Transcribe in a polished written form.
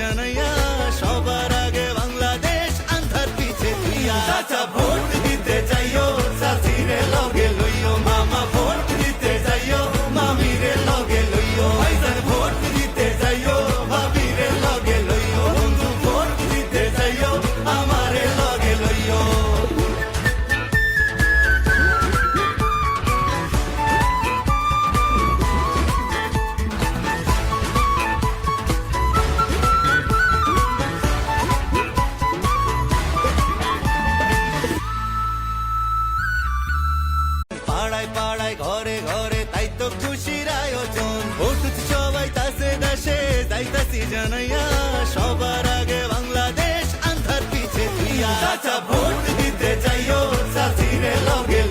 জানাইয়া সবার আগে বাংলাদেশ আন্ধার পিছে দিয়া চাচা ভোট দিতে যাইও চাচিরে লগে লইও মামা ভোট দিতে যাইও মামিরে লগে লইও ভাইজান ভোট দিতে যাইও ভাবিরে লগে লইও বন্ধু ভোট দিতে যাইও আমারে লগে লইও পাড়ায় পাড়ায় ঘরে ঘরে তাই তো খুশির আয়োজন ভোট সবাই তাসে দাসে যাইতাছি জানাইয়া সবার আগে বাংলাদেশ আন্ধার পিছে দিয়া চাচা ভোট দিতে যাইও চাচিরে লগে